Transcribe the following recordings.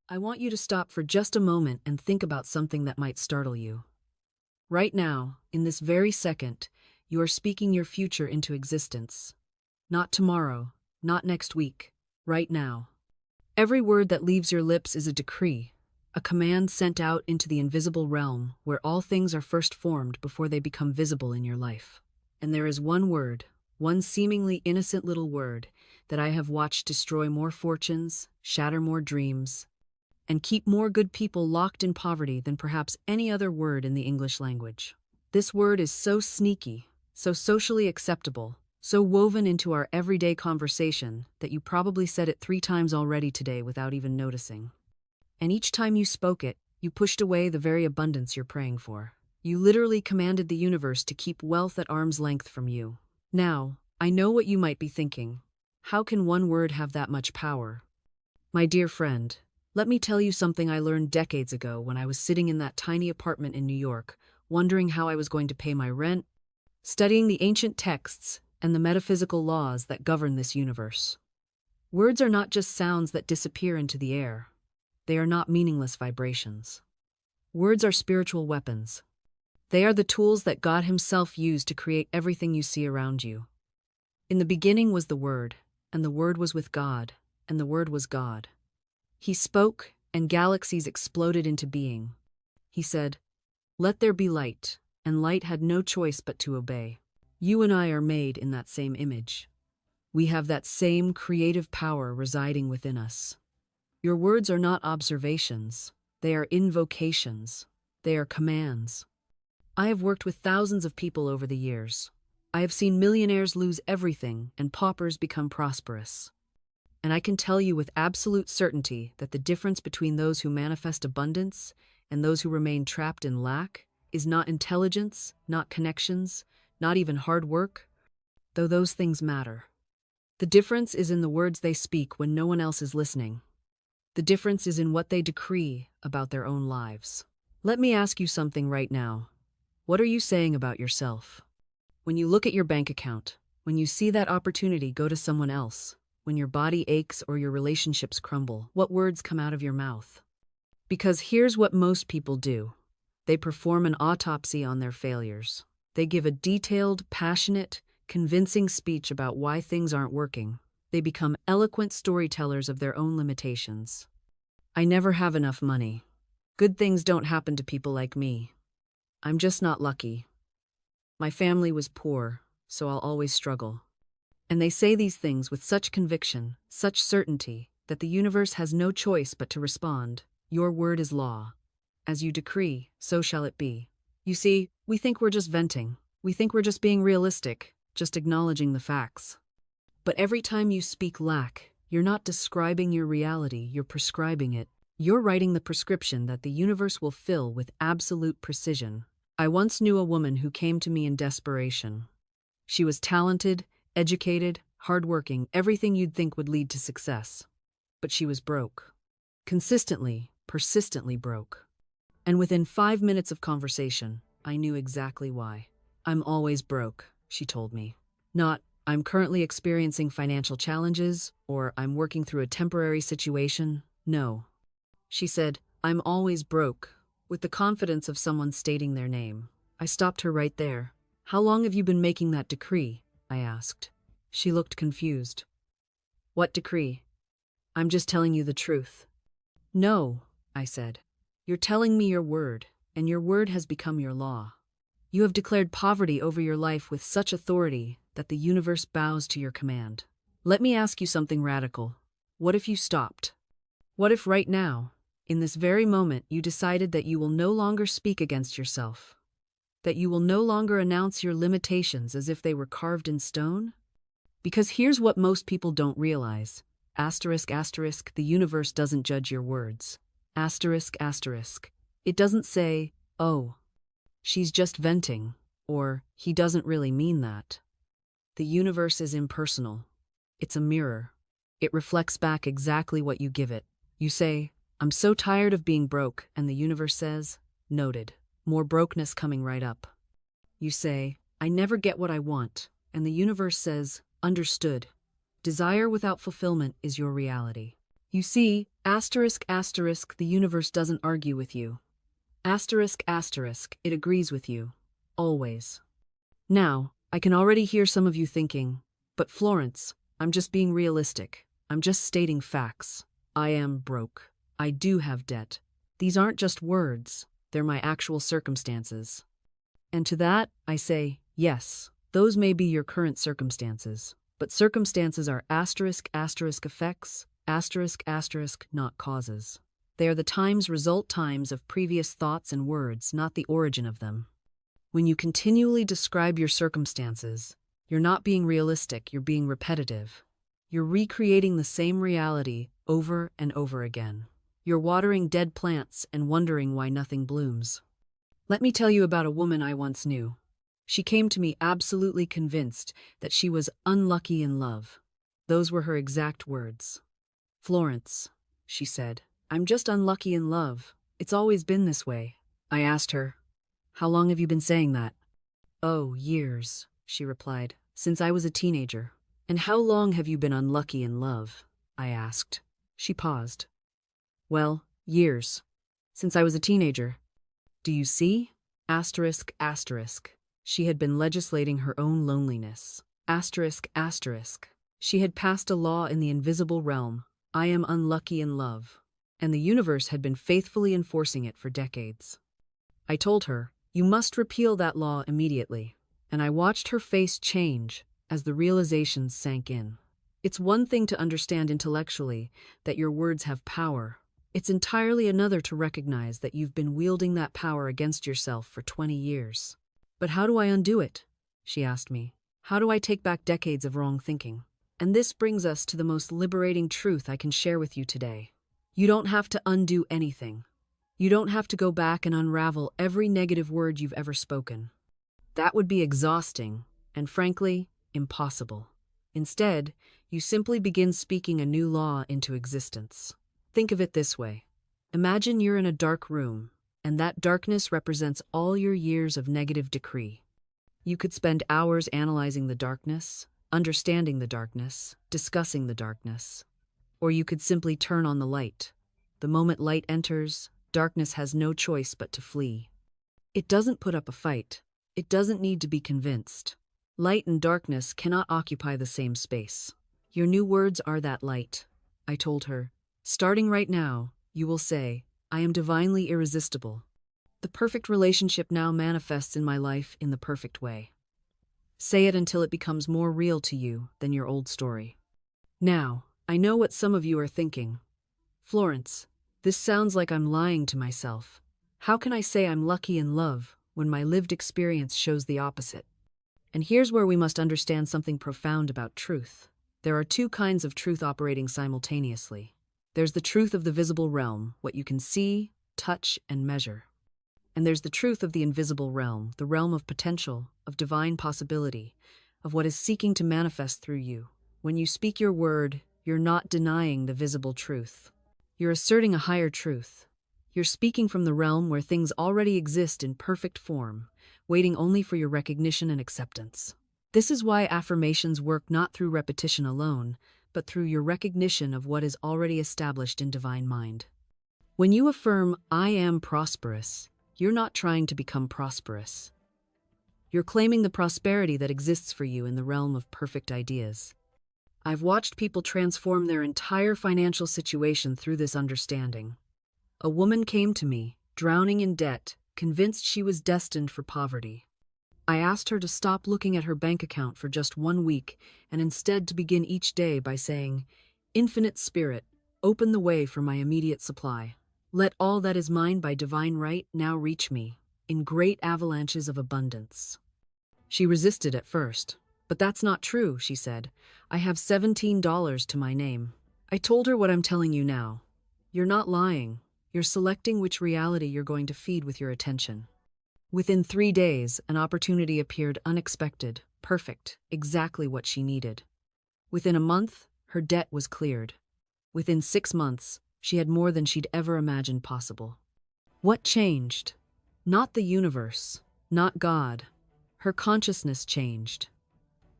I want you to stop for just a moment and think about something that might startle you. Right now, in this very second, you are speaking your future into existence. Not tomorrow, not next week, right now. Every word that leaves your lips is a decree, a command sent out into the invisible realm where all things are first formed before they become visible in your life. And there is one word, one seemingly innocent little word, that I have watched destroy more fortunes, shatter more dreams, and keep more good people locked in poverty than perhaps any other word in the English language. This word is so sneaky, so socially acceptable, so woven into our everyday conversation that you probably said it 3 times already today without even noticing. And each time you spoke it, you pushed away the very abundance you're praying for. You literally commanded the universe to keep wealth at arm's length from you. Now, I know what you might be thinking. How can one word have that much power? My dear friend, let me tell you something I learned decades ago when I was sitting in that tiny apartment in New York, wondering how I was going to pay my rent, studying the ancient texts and the metaphysical laws that govern this universe. Words are not just sounds that disappear into the air. They are not meaningless vibrations. Words are spiritual weapons. They are the tools that God Himself used to create everything you see around you. In the beginning was the Word, and the Word was with God, and the Word was God. He spoke, and galaxies exploded into being. He said, "Let there be light," and light had no choice but to obey. You and I are made in that same image. We have that same creative power residing within us. Your words are not observations. They are invocations. They are commands. I have worked with thousands of people over the years. I have seen millionaires lose everything and paupers become prosperous. And I can tell you with absolute certainty that the difference between those who manifest abundance and those who remain trapped in lack is not intelligence, not connections, not even hard work, though those things matter. The difference is in the words they speak when no one else is listening. The difference is in what they decree about their own lives. Let me ask you something right now. What are you saying about yourself? When you look at your bank account, when you see that opportunity go to someone else, when your body aches or your relationships crumble, what words come out of your mouth? Because here's what most people do. They perform an autopsy on their failures. They give a detailed, passionate, convincing speech about why things aren't working. They become eloquent storytellers of their own limitations. I never have enough money. Good things don't happen to people like me. I'm just not lucky. My family was poor, so I'll always struggle. And they say these things with such conviction, such certainty, that the universe has no choice but to respond. Your word is law. As you decree, so shall it be. You see, we think we're just venting. We think we're just being realistic, just acknowledging the facts. But every time you speak lack, you're not describing your reality, you're prescribing it. You're writing the prescription that the universe will fill with absolute precision. I once knew a woman who came to me in desperation. She was talented, educated, hardworking, everything you'd think would lead to success. But she was broke. Consistently, persistently broke. And within 5 minutes of conversation, I knew exactly why. "I'm always broke," she told me. Not, "I'm currently experiencing financial challenges," or "I'm working through a temporary situation." No. She said, "I'm always broke," with the confidence of someone stating their name. I stopped her right there. "How long have you been making that decree?" I asked. She looked confused. "What decree?" "I'm just telling you the truth." "No," I said. "You're telling me your word, and your word has become your law. You have declared poverty over your life with such authority that the universe bows to your command. Let me ask you something radical. What if you stopped? What if right now, in this very moment, you decided that you will no longer speak against yourself? That you will no longer announce your limitations as if they were carved in stone? Because here's what most people don't realize. Asterisk, asterisk, the universe doesn't judge your words. Asterisk, asterisk. It doesn't say, "Oh, she's just venting," or "he doesn't really mean that." The universe is impersonal. It's a mirror. It reflects back exactly what you give it. You say, "I'm so tired of being broke," and the universe says, "Noted. More brokenness coming right up." You say, "I never get what I want," and the universe says, "Understood. Desire without fulfillment is your reality." You see, Asterisk, asterisk, the universe doesn't argue with you. Asterisk, asterisk, it agrees with you. Always. Now, I can already hear some of you thinking, but Florence, I'm just being realistic. I'm just stating facts. I am broke. I do have debt. These aren't just words, they're my actual circumstances. And to that, I say, yes, those may be your current circumstances, but circumstances are asterisk, asterisk effects, asterisk, asterisk, not causes. They are the result times of previous thoughts and words, not the origin of them. When you continually describe your circumstances, you're not being realistic, you're being repetitive. You're recreating the same reality over and over again. You're watering dead plants and wondering why nothing blooms. Let me tell you about a woman I once knew. She came to me absolutely convinced that she was unlucky in love. Those were her exact words. "Florence," she said, "I'm just unlucky in love. It's always been this way." I asked her, "How long have you been saying that?" "Oh, years," she replied, "since I was a teenager." "And how long have you been unlucky in love?" I asked. She paused. "Well, years. Since I was a teenager." "Do you see?" Asterisk, asterisk. She had been legislating her own loneliness. Asterisk, asterisk. She had passed a law in the invisible realm. I am unlucky in love. And the universe had been faithfully enforcing it for decades. I told her, "You must repeal that law immediately." And I watched her face change as the realizations sank in. It's one thing to understand intellectually that your words have power. It's entirely another to recognize that you've been wielding that power against yourself for 20 years. "But how do I undo it?" she asked me. "How do I take back decades of wrong thinking?" And this brings us to the most liberating truth I can share with you today. You don't have to undo anything. You don't have to go back and unravel every negative word you've ever spoken. That would be exhausting and, frankly, impossible. Instead, you simply begin speaking a new law into existence. Think of it this way. Imagine you're in a dark room, and that darkness represents all your years of negative decree. You could spend hours analyzing the darkness, understanding the darkness, discussing the darkness. Or you could simply turn on the light. The moment light enters, darkness has no choice but to flee. It doesn't put up a fight. It doesn't need to be convinced. Light and darkness cannot occupy the same space. Your new words are that light. I told her, starting right now, you will say, "I am divinely irresistible. The perfect relationship now manifests in my life in the perfect way." Say it until it becomes more real to you than your old story. Now, I know what some of you are thinking. "Florence, this sounds like I'm lying to myself. How can I say I'm lucky in love when my lived experience shows the opposite?" And here's where we must understand something profound about truth. There are two kinds of truth operating simultaneously. There's the truth of the visible realm, what you can see, touch, and measure. And there's the truth of the invisible realm, the realm of potential, of divine possibility, of what is seeking to manifest through you. When you speak your word, you're not denying the visible truth. You're asserting a higher truth. You're speaking from the realm where things already exist in perfect form, waiting only for your recognition and acceptance. This is why affirmations work not through repetition alone, but through your recognition of what is already established in divine mind. When you affirm, "I am prosperous," you're not trying to become prosperous. You're claiming the prosperity that exists for you in the realm of perfect ideas. I've watched people transform their entire financial situation through this understanding. A woman came to me, drowning in debt, convinced she was destined for poverty. I asked her to stop looking at her bank account for just 1 week and instead to begin each day by saying, "Infinite Spirit, open the way for my immediate supply. Let all that is mine by divine right now reach me, in great avalanches of abundance." She resisted at first. "But that's not true," she said. "I have $17 to my name." I told her what I'm telling you now. You're not lying. You're selecting which reality you're going to feed with your attention. Within 3 days, an opportunity appeared unexpected, perfect, exactly what she needed. Within a month, her debt was cleared. Within 6 months, she had more than she'd ever imagined possible. What changed? Not the universe, not God. Her consciousness changed.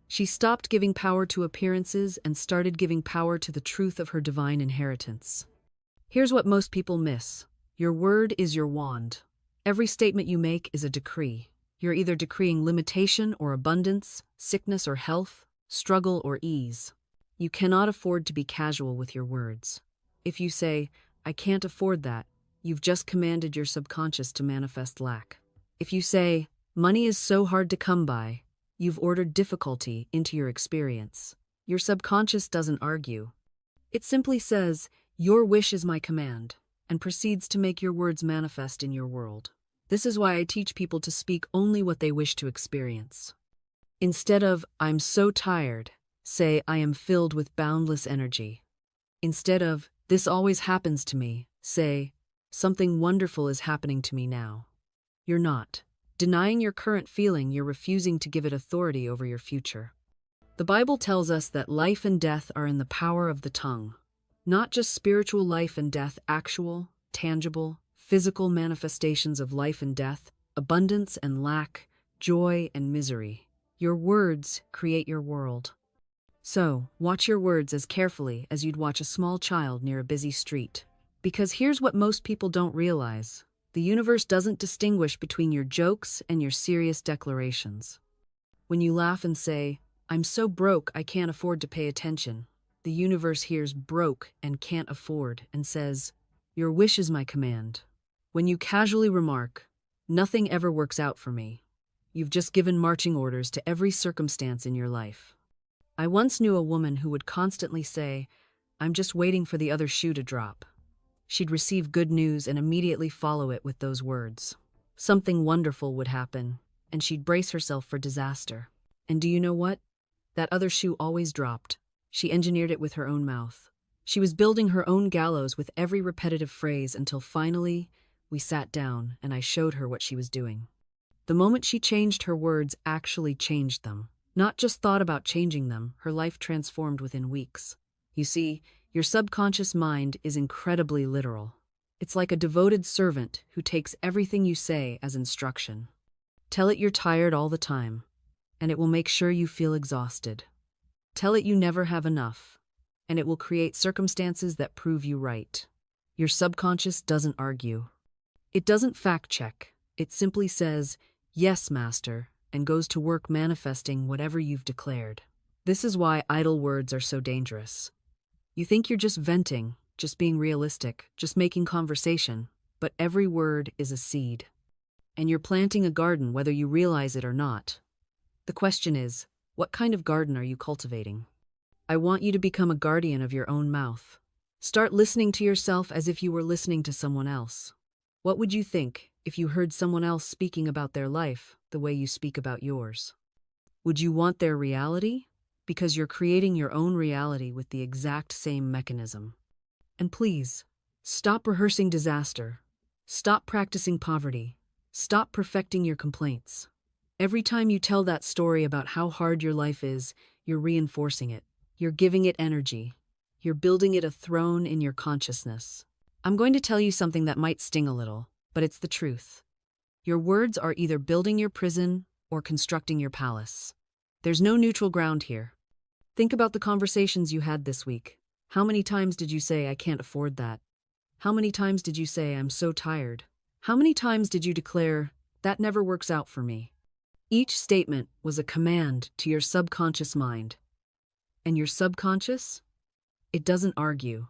She stopped giving power to appearances and started giving power to the truth of her divine inheritance. Here's what most people miss. Your word is your wand. Every statement you make is a decree. You're either decreeing limitation or abundance, sickness or health, struggle or ease. You cannot afford to be casual with your words. If you say, "I can't afford that," you've just commanded your subconscious to manifest lack. If you say, "Money is so hard to come by," you've ordered difficulty into your experience. Your subconscious doesn't argue. It simply says, "Your wish is my command," and proceeds to make your words manifest in your world. This is why I teach people to speak only what they wish to experience. Instead of, "I'm so tired," say, "I am filled with boundless energy." Instead of, "This always happens to me," say, "Something wonderful is happening to me now." You're not denying your current feeling, you're refusing to give it authority over your future. The Bible tells us that life and death are in the power of the tongue. Not just spiritual life and death, actual, tangible, physical manifestations of life and death, abundance and lack, joy and misery. Your words create your world. So, watch your words as carefully as you'd watch a small child near a busy street. Because here's what most people don't realize. The universe doesn't distinguish between your jokes and your serious declarations. When you laugh and say, "I'm so broke I can't afford to pay attention," the universe hears "broke" and "can't afford" and says, "Your wish is my command." When you casually remark, "Nothing ever works out for me," you've just given marching orders to every circumstance in your life. I once knew a woman who would constantly say, "I'm just waiting for the other shoe to drop." She'd receive good news and immediately follow it with those words. Something wonderful would happen, and she'd brace herself for disaster. And do you know what? That other shoe always dropped. She engineered it with her own mouth. She was building her own gallows with every repetitive phrase until finally, we sat down and I showed her what she was doing. The moment she changed her words, actually changed them. Not just thought about changing them, her life transformed within weeks. You see, your subconscious mind is incredibly literal. It's like a devoted servant who takes everything you say as instruction. Tell it you're tired all the time, and it will make sure you feel exhausted. Tell it you never have enough, and it will create circumstances that prove you right. Your subconscious doesn't argue. It doesn't fact-check. It simply says, "Yes, master," and goes to work manifesting whatever you've declared. This is why idle words are so dangerous. You think you're just venting, just being realistic, just making conversation, but every word is a seed. And you're planting a garden whether you realize it or not. The question is, what kind of garden are you cultivating? I want you to become a guardian of your own mouth. Start listening to yourself as if you were listening to someone else. What would you think if you heard someone else speaking about their life the way you speak about yours? Would you want their reality? Because you're creating your own reality with the exact same mechanism. And please, stop rehearsing disaster. Stop practicing poverty. Stop perfecting your complaints. Every time you tell that story about how hard your life is, you're reinforcing it. You're giving it energy. You're building it a throne in your consciousness. I'm going to tell you something that might sting a little, but it's the truth. Your words are either building your prison or constructing your palace. There's no neutral ground here. Think about the conversations you had this week. How many times did you say, "I can't afford that"? How many times did you say, "I'm so tired"? How many times did you declare, "That never works out for me"? Each statement was a command to your subconscious mind. And your subconscious? It doesn't argue.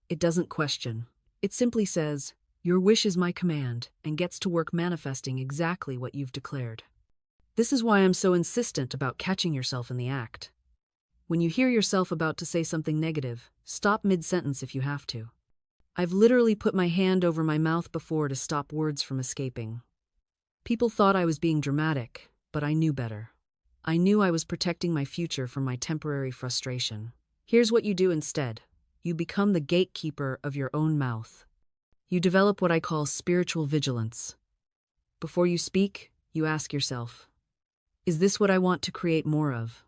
It doesn't question. It simply says, "Your wish is my command," and gets to work manifesting exactly what you've declared. This is why I'm so insistent about catching yourself in the act. When you hear yourself about to say something negative, stop mid-sentence if you have to. I've literally put my hand over my mouth before to stop words from escaping. People thought I was being dramatic, but I knew better. I knew I was protecting my future from my temporary frustration. Here's what you do instead. You become the gatekeeper of your own mouth. You develop what I call spiritual vigilance. Before you speak, you ask yourself, is this what I want to create more of?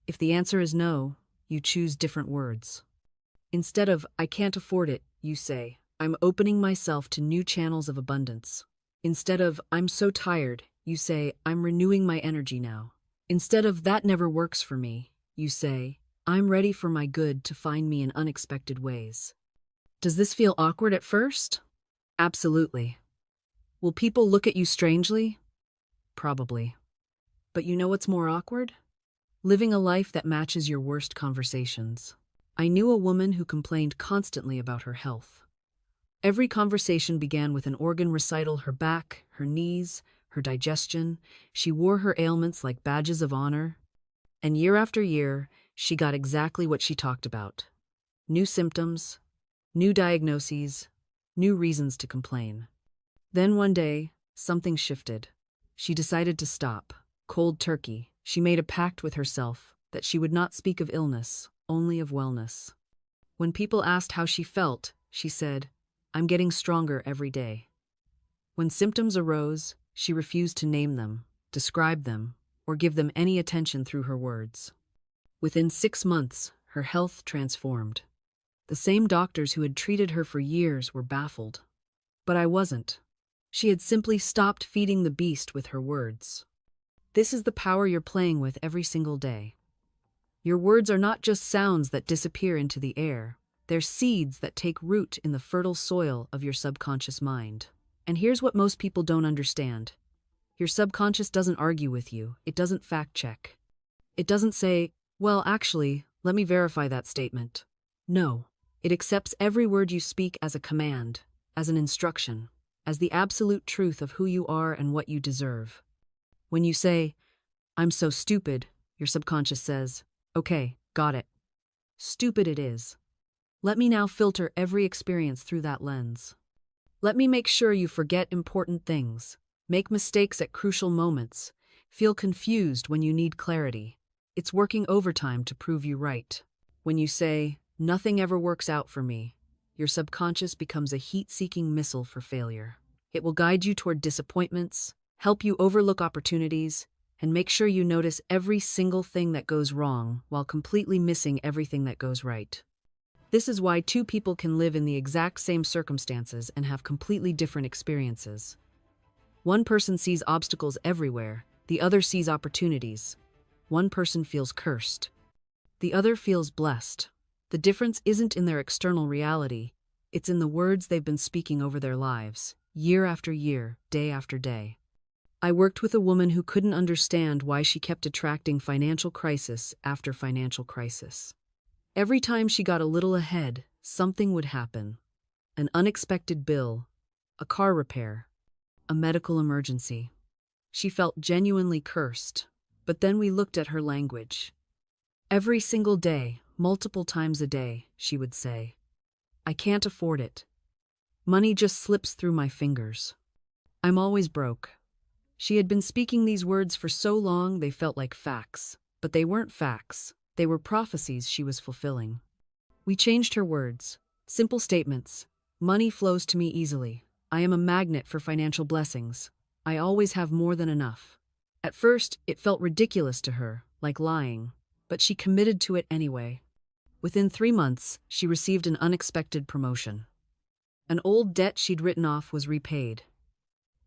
If the answer is no, you choose different words. Instead of, "I can't afford it," you say, "I'm opening myself to new channels of abundance." Instead of, "I'm so tired," you say, "I'm renewing my energy now." Instead of, "That never works for me," you say, "I'm ready for my good to find me in unexpected ways." Does this feel awkward at first? Absolutely. Will people look at you strangely? Probably. But you know what's more awkward? Living a life that matches your worst conversations. I knew a woman who complained constantly about her health. Every conversation began with an organ recital: her back, her knees, her digestion. She wore her ailments like badges of honor. And year after year, she got exactly what she talked about. New symptoms, new diagnoses, new reasons to complain. Then one day, something shifted. She decided to stop. Cold turkey. She made a pact with herself that she would not speak of illness, only of wellness. When people asked how she felt, she said, "I'm getting stronger every day." When symptoms arose, she refused to name them, describe them, or give them any attention through her words. Within 6 months, her health transformed. The same doctors who had treated her for years were baffled. But I wasn't. She had simply stopped feeding the beast with her words. This is the power you're playing with every single day. Your words are not just sounds that disappear into the air. They're seeds that take root in the fertile soil of your subconscious mind. And here's what most people don't understand. Your subconscious doesn't argue with you. It doesn't fact-check. It doesn't say, "Well, actually, let me verify that statement." No, it accepts every word you speak as a command, as an instruction, as the absolute truth of who you are and what you deserve. When you say, "I'm so stupid," your subconscious says, "Okay, got it. Stupid it is. Let me now filter every experience through that lens. Let me make sure you forget important things, make mistakes at crucial moments, feel confused when you need clarity. It's working overtime to prove you right." When you say, "Nothing ever works out for me," your subconscious becomes a heat-seeking missile for failure. It will guide you toward disappointments, help you overlook opportunities, and make sure you notice every single thing that goes wrong while completely missing everything that goes right. This is why two people can live in the exact same circumstances and have completely different experiences. One person sees obstacles everywhere, the other sees opportunities. One person feels cursed. The other feels blessed. The difference isn't in their external reality, it's in the words they've been speaking over their lives, year after year, day after day. I worked with a woman who couldn't understand why she kept attracting financial crisis after financial crisis. Every time she got a little ahead, something would happen. An unexpected bill, a car repair, a medical emergency. She felt genuinely cursed, but then we looked at her language. Every single day, multiple times a day, she would say, "I can't afford it. Money just slips through my fingers. I'm always broke." She had been speaking these words for so long they felt like facts, but they weren't facts. They were prophecies she was fulfilling. We changed her words. Simple statements. "Money flows to me easily. I am a magnet for financial blessings. I always have more than enough." At first, it felt ridiculous to her, like lying, but she committed to it anyway. Within 3 months, she received an unexpected promotion. An old debt she'd written off was repaid.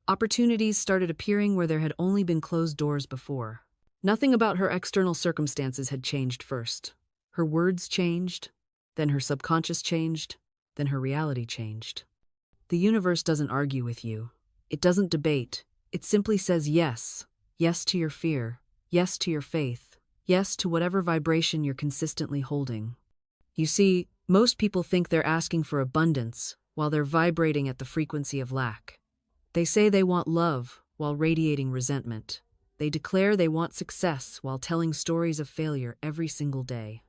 Opportunities started appearing where there had only been closed doors before. Nothing about her external circumstances had changed first. Her words changed, then her subconscious changed, then her reality changed. The universe doesn't argue with you. It doesn't debate. It simply says yes. Yes to your fear. Yes to your faith. Yes to whatever vibration you're consistently holding. You see, most people think they're asking for abundance while they're vibrating at the frequency of lack. They say they want love while radiating resentment. They declare they want success while telling stories of failure every single day.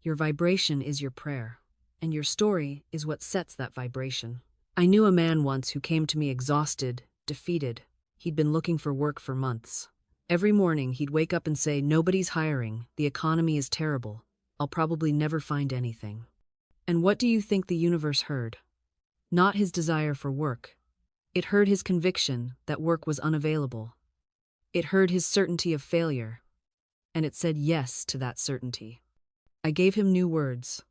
Your vibration is your prayer, and your story is what sets that vibration. I knew a man once who came to me exhausted, defeated. He'd been looking for work for months. Every morning he'd wake up and say, "Nobody's hiring, the economy is terrible. I'll probably never find anything." And what do you think the universe heard? Not his desire for work. It heard his conviction that work was unavailable. It heard his certainty of failure, and it said yes to that certainty. I gave him new words.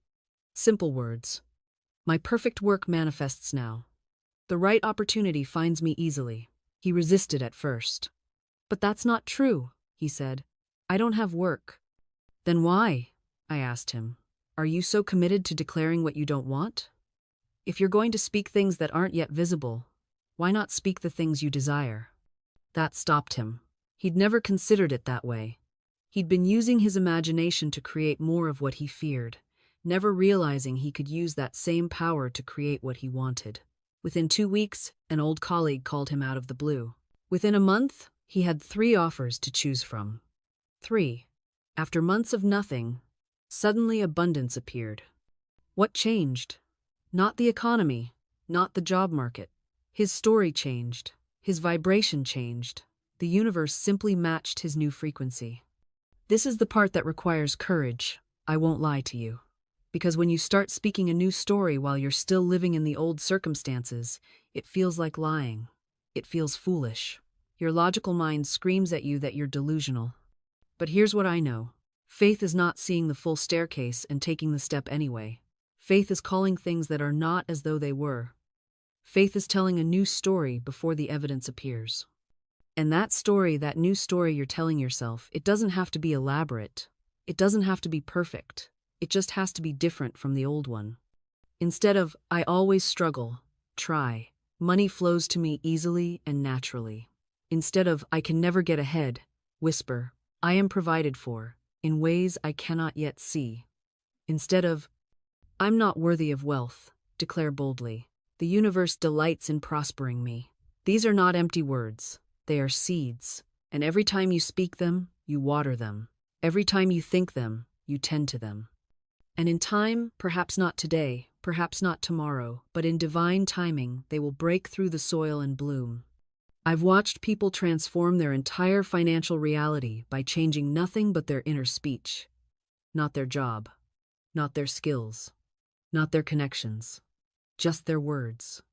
Simple words. My perfect work manifests now. The right opportunity finds me easily. He resisted at first. "But that's not true," he said. "I don't have work." "Then why?" I asked him. "Are you so committed to declaring what you don't want?" If you're going to speak things that aren't yet visible, why not speak the things you desire? That stopped him. He'd never considered it that way. He'd been using his imagination to create more of what he feared, never realizing he could use that same power to create what he wanted. Within 2 weeks, an old colleague called him out of the blue. Within a month, he had 3 offers to choose from. 3. After months of nothing, suddenly abundance appeared. What changed? Not the economy, not the job market. His story changed. His vibration changed. The universe simply matched his new frequency. This is the part that requires courage, I won't lie to you. Because when you start speaking a new story while you're still living in the old circumstances, it feels like lying. It feels foolish. Your logical mind screams at you that you're delusional. But here's what I know. Faith is not seeing the full staircase and taking the step anyway. Faith is calling things that are not as though they were. Faith is telling a new story before the evidence appears. And that story, that new story you're telling yourself, it doesn't have to be elaborate. It doesn't have to be perfect. It just has to be different from the old one. Instead of, I always struggle, try, money flows to me easily and naturally. Instead of, I can never get ahead, whisper, I am provided for, in ways I cannot yet see. Instead of, I'm not worthy of wealth, declare boldly, the universe delights in prospering me. These are not empty words, they are seeds, and every time you speak them, you water them. Every time you think them, you tend to them. And in time, perhaps not today, perhaps not tomorrow, but in divine timing, they will break through the soil and bloom. I've watched people transform their entire financial reality by changing nothing but their inner speech. Not their job, not their skills, not their connections, just their words,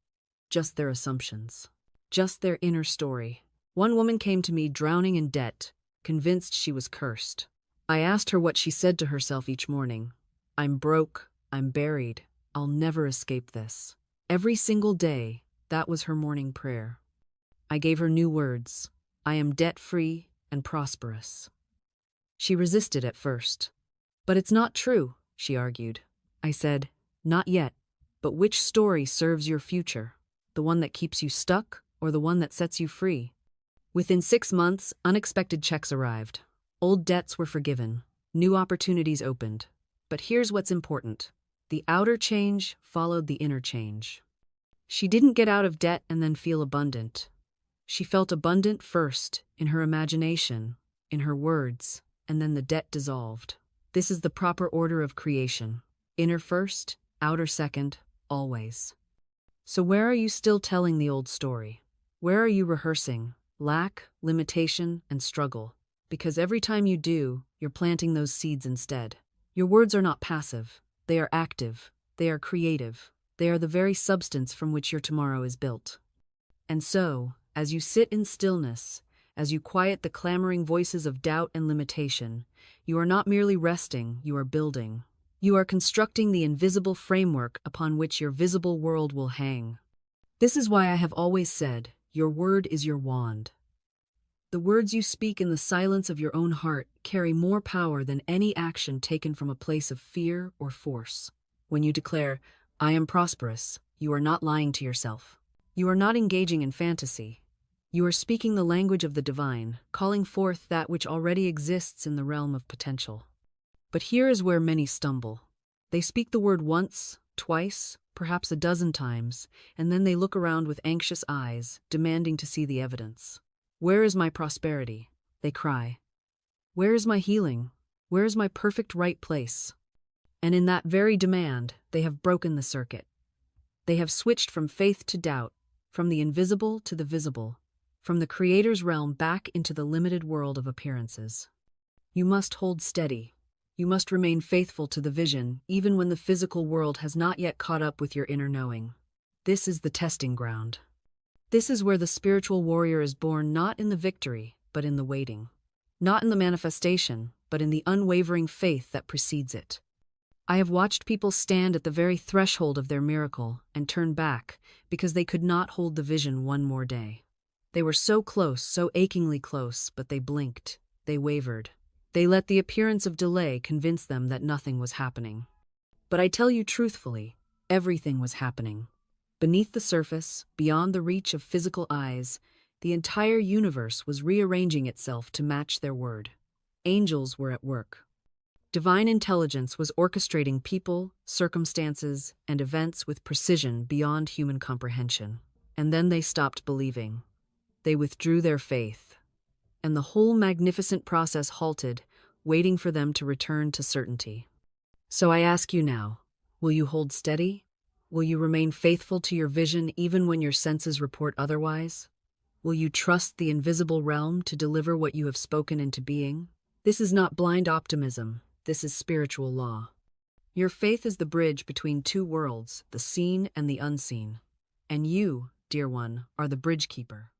just their assumptions, just their inner story. One woman came to me drowning in debt, convinced she was cursed. I asked her what she said to herself each morning. I'm broke, I'm buried, I'll never escape this. Every single day, that was her morning prayer. I gave her new words. I am debt-free and prosperous. She resisted at first. But it's not true, she argued. I said, not yet, but which story serves your future? The one that keeps you stuck or the one that sets you free? Within 6 months, unexpected checks arrived. Old debts were forgiven. New opportunities opened. But here's what's important. The outer change followed the inner change. She didn't get out of debt and then feel abundant. She felt abundant first, in her imagination, in her words, and then the debt dissolved. This is the proper order of creation. Inner first, outer second, always. So where are you still telling the old story? Where are you rehearsing lack, limitation, and struggle? Because every time you do, you're planting those seeds instead. Your words are not passive. They are active. They are creative. They are the very substance from which your tomorrow is built. And so, as you sit in stillness, as you quiet the clamoring voices of doubt and limitation, you are not merely resting, you are building. You are constructing the invisible framework upon which your visible world will hang. This is why I have always said, your word is your wand. The words you speak in the silence of your own heart carry more power than any action taken from a place of fear or force. When you declare, I am prosperous, you are not lying to yourself. You are not engaging in fantasy. You are speaking the language of the divine, calling forth that which already exists in the realm of potential. But here is where many stumble. They speak the word once, twice, perhaps a dozen times, and then they look around with anxious eyes, demanding to see the evidence. Where is my prosperity? They cry. Where is my healing? Where is my perfect right place? And in that very demand, they have broken the circuit. They have switched from faith to doubt, from the invisible to the visible, from the Creator's realm back into the limited world of appearances. You must hold steady. You must remain faithful to the vision, even when the physical world has not yet caught up with your inner knowing. This is the testing ground. This is where the spiritual warrior is born, not in the victory, but in the waiting. Not in the manifestation, but in the unwavering faith that precedes it. I have watched people stand at the very threshold of their miracle and turn back because they could not hold the vision one more day. They were so close, so achingly close, but they blinked, they wavered. They let the appearance of delay convince them that nothing was happening. But I tell you truthfully, Everything was happening. Beneath the surface, beyond the reach of physical eyes, the entire universe was rearranging itself to match their word. Angels were at work. Divine intelligence was orchestrating people, circumstances, and events with precision beyond human comprehension. And then they stopped believing. They withdrew their faith. And the whole magnificent process halted, waiting for them to return to certainty. So I ask you now, will you hold steady? Will you remain faithful to your vision even when your senses report otherwise? Will you trust the invisible realm to deliver what you have spoken into being? This is not blind optimism. This is spiritual law. Your faith is the bridge between two worlds, the seen and the unseen. And you, dear one, are the bridge keeper.